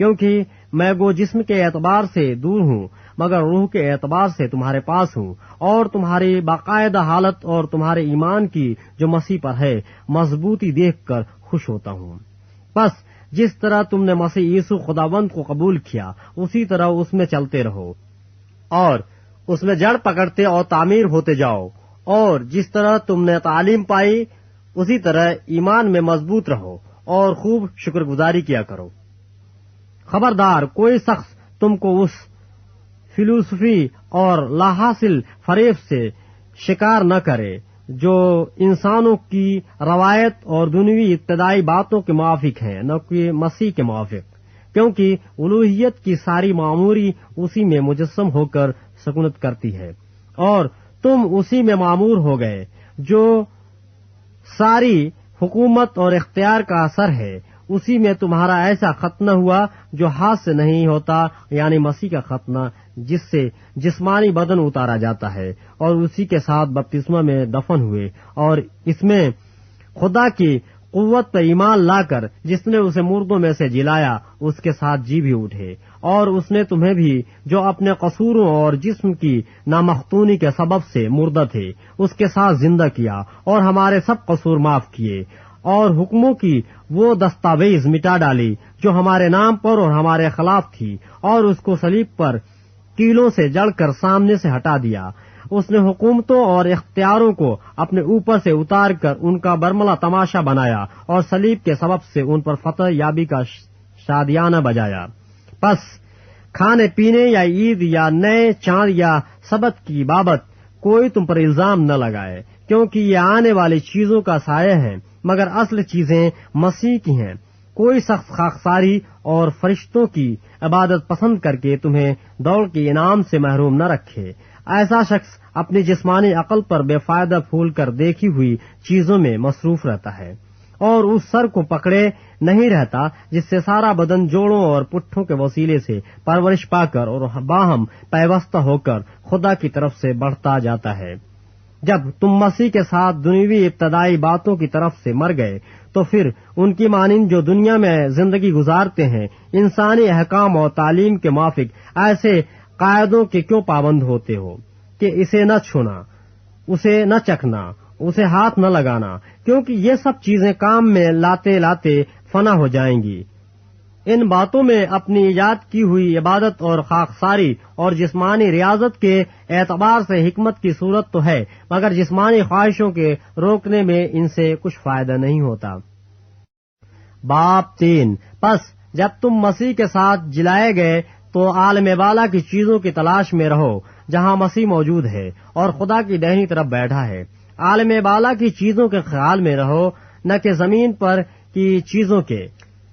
کیونکہ میں وہ جسم کے اعتبار سے دور ہوں مگر روح کے اعتبار سے تمہارے پاس ہوں، اور تمہاری باقاعدہ حالت اور تمہارے ایمان کی جو مسیح پر ہے مضبوطی دیکھ کر خوش ہوتا ہوں۔ بس جس طرح تم نے مسیح یسوع خداوند کو قبول کیا اسی طرح اس میں چلتے رہو اور اس میں جڑ پکڑتے اور تعمیر ہوتے جاؤ، اور جس طرح تم نے تعلیم پائی اسی طرح ایمان میں مضبوط رہو اور خوب شکر گزاری کیا کرو۔ خبردار کوئی شخص تم کو اس فلسفی اور لاحاصل فریب سے شکار نہ کرے جو انسانوں کی روایت اور دنیوی ابتدائی باتوں کے موافق ہے، نہ کہ مسیح کے موافق، کیونکہ الوہیت کی ساری معموری اسی میں مجسم ہو کر سکونت کرتی ہے، اور تم اسی میں معمور ہو گئے جو ساری حکومت اور اختیار کا اثر ہے۔ اسی میں تمہارا ایسا ختنہ ہوا جو ہاتھ سے نہیں ہوتا، یعنی مسیح کا ختنہ جس سے جسمانی بدن اتارا جاتا ہے، اور اسی کے ساتھ بپتسمہ میں دفن ہوئے، اور اس میں خدا کی قوت پر ایمان لا کر جس نے اسے مردوں میں سے جلایا اس کے ساتھ جی بھی اٹھے، اور اس نے تمہیں بھی جو اپنے قصوروں اور جسم کی نامختونی کے سبب سے مردہ تھے اس کے ساتھ زندہ کیا، اور ہمارے سب قصور معاف کیے، اور حکموں کی وہ دستاویز مٹا ڈالی جو ہمارے نام پر اور ہمارے خلاف تھی، اور اس کو صلیب پر کیلوں سے جڑ کر سامنے سے ہٹا دیا۔ اس نے حکومتوں اور اختیاروں کو اپنے اوپر سے اتار کر ان کا برملا تماشا بنایا، اور صلیب کے سبب سے ان پر فتح یابی کا شادیانہ بجایا۔ پس کھانے پینے یا عید یا نئے چاند یا سبت کی بابت کوئی تم پر الزام نہ لگائے، کیونکہ یہ آنے والی چیزوں کا سایہ ہیں، مگر اصل چیزیں مسیح کی ہیں۔ کوئی شخص خاکساری اور فرشتوں کی عبادت پسند کر کے تمہیں دوڑ کے انعام سے محروم نہ رکھے۔ ایسا شخص اپنی جسمانی عقل پر بے فائدہ پھول کر دیکھی ہوئی چیزوں میں مصروف رہتا ہے، اور اس سر کو پکڑے نہیں رہتا جس سے سارا بدن جوڑوں اور پٹھوں کے وسیلے سے پرورش پا کر اور باہم پیوستہ ہو کر خدا کی طرف سے بڑھتا جاتا ہے۔ جب تم مسیح کے ساتھ دنیوی ابتدائی باتوں کی طرف سے مر گئے تو پھر ان کی مانند جو دنیا میں زندگی گزارتے ہیں انسانی احکام اور تعلیم کے موافق ایسے قاعدوں کے کیوں پابند ہوتے ہو کہ اسے نہ چھونا، اسے نہ چکھنا، اسے ہاتھ نہ لگانا، کیونکہ یہ سب چیزیں کام میں لاتے لاتے فنا ہو جائیں گی۔ ان باتوں میں اپنی ایجاد کی ہوئی عبادت اور خاکساری اور جسمانی ریاضت کے اعتبار سے حکمت کی صورت تو ہے، مگر جسمانی خواہشوں کے روکنے میں ان سے کچھ فائدہ نہیں ہوتا۔ باب 3 پس جب تم مسیح کے ساتھ جلائے گئے تو عالم بالا کی چیزوں کی تلاش میں رہو جہاں مسیح موجود ہے اور خدا کی دہنی طرف بیٹھا ہے۔ عالم بالا کی چیزوں کے خیال میں رہو، نہ کہ زمین پر کی چیزوں کے،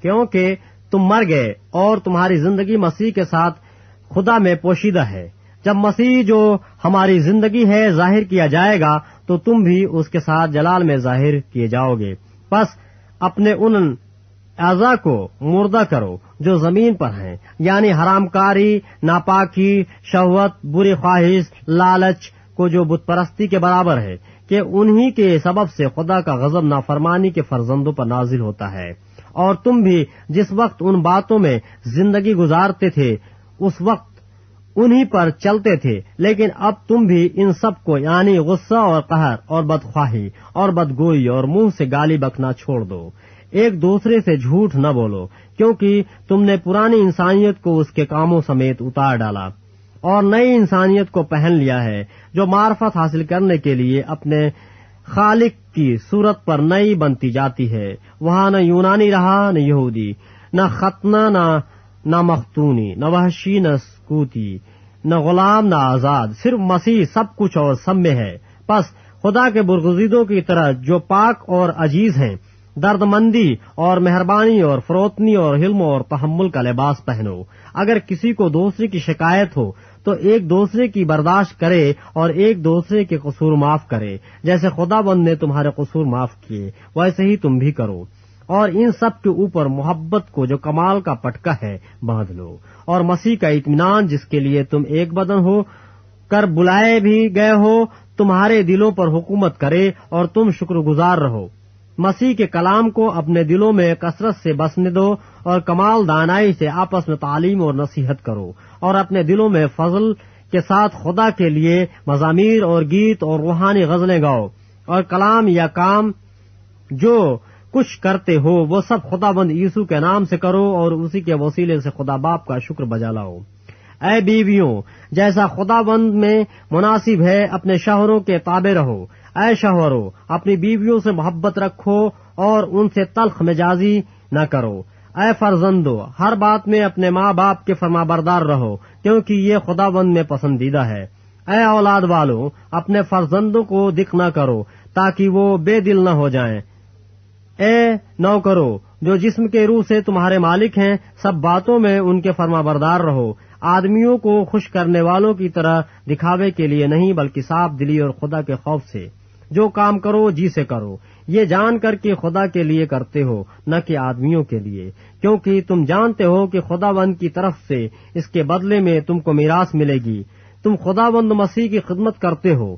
کیونکہ تم مر گئے اور تمہاری زندگی مسیح کے ساتھ خدا میں پوشیدہ ہے۔ جب مسیح جو ہماری زندگی ہے ظاہر کیا جائے گا تو تم بھی اس کے ساتھ جلال میں ظاہر کیے جاؤ گے۔ بس اپنے ان اعضاء کو مردہ کرو جو زمین پر ہیں، یعنی حرام کاری، ناپاکی، شہوت، بری خواہش، لالچ کو جو بت پرستی کے برابر ہے، کہ انہی کے سبب سے خدا کا غضب نافرمانی کے فرزندوں پر نازل ہوتا ہے۔ اور تم بھی جس وقت ان باتوں میں زندگی گزارتے تھے اس وقت انہی پر چلتے تھے، لیکن اب تم بھی ان سب کو یعنی غصہ اور قہر اور بدخواہی اور بدگوئی اور منہ سے گالی بکنا چھوڑ دو۔ ایک دوسرے سے جھوٹ نہ بولو، کیونکہ تم نے پرانی انسانیت کو اس کے کاموں سمیت اتار ڈالا اور نئی انسانیت کو پہن لیا ہے جو معرفت حاصل کرنے کے لیے اپنے خالق کی صورت پر نئی بنتی جاتی ہے۔ وہاں نہ یونانی رہا نہ یہودی، نہ ختنہ نہ مختونی، نہ وحشی نہ سکوتی، نہ غلام نہ آزاد، صرف مسیح سب کچھ اور سب میں ہے۔ پس خدا کے برگزیدوں کی طرح جو پاک اور عزیز ہیں، درد مندی اور مہربانی اور فروتنی اور حلم اور تحمل کا لباس پہنو۔ اگر کسی کو دوسرے کی شکایت ہو تو ایک دوسرے کی برداشت کرے اور ایک دوسرے کے قصور معاف کرے، جیسے خدا بند نے تمہارے قصور معاف کیے ویسے ہی تم بھی کرو۔ اور ان سب کے اوپر محبت کو جو کمال کا پٹکا ہے باندھ لو، اور مسیح کا اطمینان جس کے لیے تم ایک بدن ہو کر بلائے بھی گئے ہو تمہارے دلوں پر حکومت کرے، اور تم شکر گزار رہو۔ مسیح کے کلام کو اپنے دلوں میں کثرت سے بسنے دو اور کمال دانائی سے آپس میں تعلیم اور نصیحت کرو، اور اپنے دلوں میں فضل کے ساتھ خدا کے لیے مزامیر اور گیت اور روحانی غزلیں گاؤ، اور کلام یا کام جو کچھ کرتے ہو وہ سب خداوند یسوع کے نام سے کرو اور اسی کے وسیلے سے خدا باپ کا شکر بجا لاؤ۔ اے بیویوں، جیسا خداوند میں مناسب ہے اپنے شوہروں کے تابع رہو۔ اے شوہروں، اپنی بیویوں سے محبت رکھو اور ان سے تلخ مزاجی نہ کرو۔ اے فرزندو، ہر بات میں اپنے ماں باپ کے فرمانبردار رہو، کیونکہ یہ خداوند میں پسندیدہ ہے۔ اے اولاد والو، اپنے فرزندوں کو دکھ نہ کرو تاکہ وہ بے دل نہ ہو جائیں۔ اے نوکرو، جو جسم کے روح سے تمہارے مالک ہیں، سب باتوں میں ان کے فرمانبردار رہو، آدمیوں کو خوش کرنے والوں کی طرح دکھاوے کے لیے نہیں بلکہ صاف دلی اور خدا کے خوف سے۔ جو کام کرو جی سے کرو، یہ جان کر کہ خدا کے لیے کرتے ہو نہ کہ آدمیوں کے لیے، کیونکہ تم جانتے ہو کہ خداوند کی طرف سے اس کے بدلے میں تم کو میراث ملے گی۔ تم خداوند مسیح کی خدمت کرتے ہو،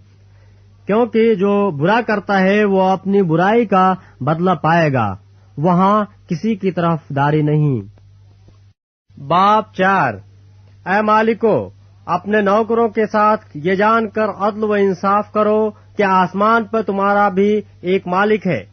کیونکہ جو برا کرتا ہے وہ اپنی برائی کا بدلہ پائے گا، وہاں کسی کی طرف داری نہیں۔ باب 4۔ اے مالکو، اپنے نوکروں کے ساتھ یہ جان کر عدل و انصاف کرو کہ آسمان پر تمہارا بھی ایک مالک ہے۔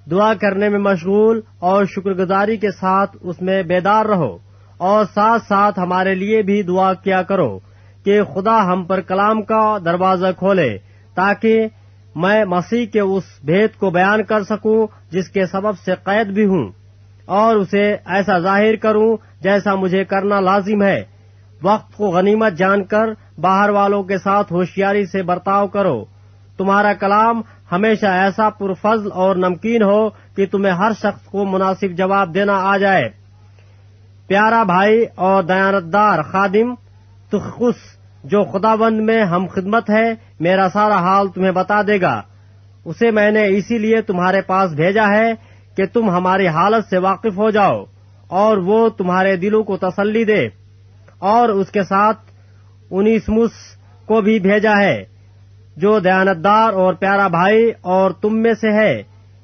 دعا کرنے میں مشغول اور شکر گزاری کے ساتھ اس میں بیدار رہو، اور ساتھ ساتھ ہمارے لیے بھی دعا کیا کرو کہ خدا ہم پر کلام کا دروازہ کھولے، تاکہ میں مسیح کے اس بھید کو بیان کر سکوں جس کے سبب سے قید بھی ہوں، اور اسے ایسا ظاہر کروں جیسا مجھے کرنا لازم ہے۔ وقت کو غنیمت جان کر باہر والوں کے ساتھ ہوشیاری سے برتاؤ کرو۔ تمہارا کلام ہمیشہ ایسا پرفضل اور نمکین ہو کہ تمہیں ہر شخص کو مناسب جواب دینا آ جائے۔ پیارا بھائی اور دیانتدار خادم تخخس، جو خداوند میں ہم خدمت ہے، میرا سارا حال تمہیں بتا دے گا۔ اسے میں نے اسی لیے تمہارے پاس بھیجا ہے کہ تم ہماری حالت سے واقف ہو جاؤ، اور وہ تمہارے دلوں کو تسلی دے۔ اور اس کے ساتھ انیسمس کو بھی بھیجا ہے، جو دیانتدار اور پیارا بھائی اور تم میں سے ہے،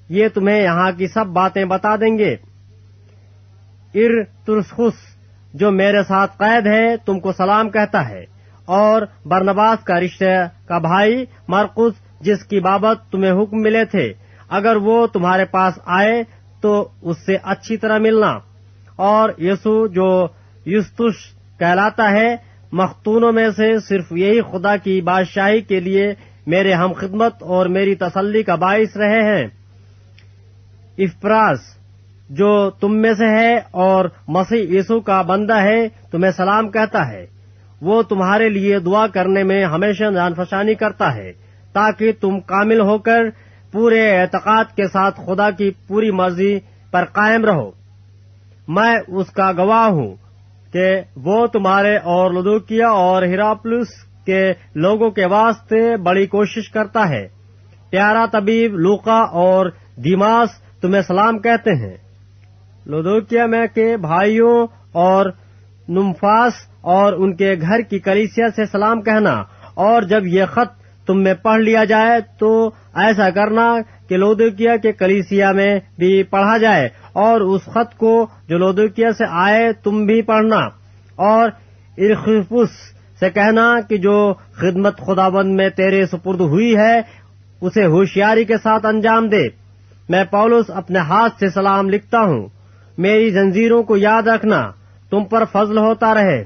یہ تمہیں یہاں کی سب باتیں بتا دیں گے۔ ارترخس، جو میرے ساتھ قید ہے، تم کو سلام کہتا ہے، اور برنباس کا رشتہ کا بھائی مرقس، جس کی بابت تمہیں حکم ملے تھے، اگر وہ تمہارے پاس آئے تو اس سے اچھی طرح ملنا۔ اور یسوع، جو یستس کہلاتا ہے، مختونوں میں سے صرف یہی خدا کی بادشاہی کے لیے میرے ہم خدمت اور میری تسلی کا باعث رہے ہیں۔ افپراس، جو تم میں سے ہے اور مسیح یسوع کا بندہ ہے، تمہیں سلام کہتا ہے۔ وہ تمہارے لیے دعا کرنے میں ہمیشہ جان فشانی کرتا ہے، تاکہ تم کامل ہو کر پورے اعتقاد کے ساتھ خدا کی پوری مرضی پر قائم رہو۔ میں اس کا گواہ ہوں کہ وہ تمہارے اور لودوکیا اور ہیراپولس کے لوگوں کے واسطے بڑی کوشش کرتا ہے۔ پیارا طبیب لوقا اور دیماس تمہیں سلام کہتے ہیں۔ لودوکیا میں کے بھائیوں اور نمفاس اور ان کے گھر کی کلیسیا سے سلام کہنا، اور جب یہ خط تم میں پڑھ لیا جائے تو ایسا کرنا کہ لودوکیا کے کلیسیا میں بھی پڑھا جائے، اور اس خط کو جو لودوکیا سے آئے تم بھی پڑھنا۔ اور ارخپس سے کہنا کہ جو خدمت خداوند میں تیرے سپرد ہوئی ہے اسے ہوشیاری کے ساتھ انجام دے۔ میں پولس اپنے ہاتھ سے سلام لکھتا ہوں۔ میری زنجیروں کو یاد رکھنا۔ تم پر فضل ہوتا رہے۔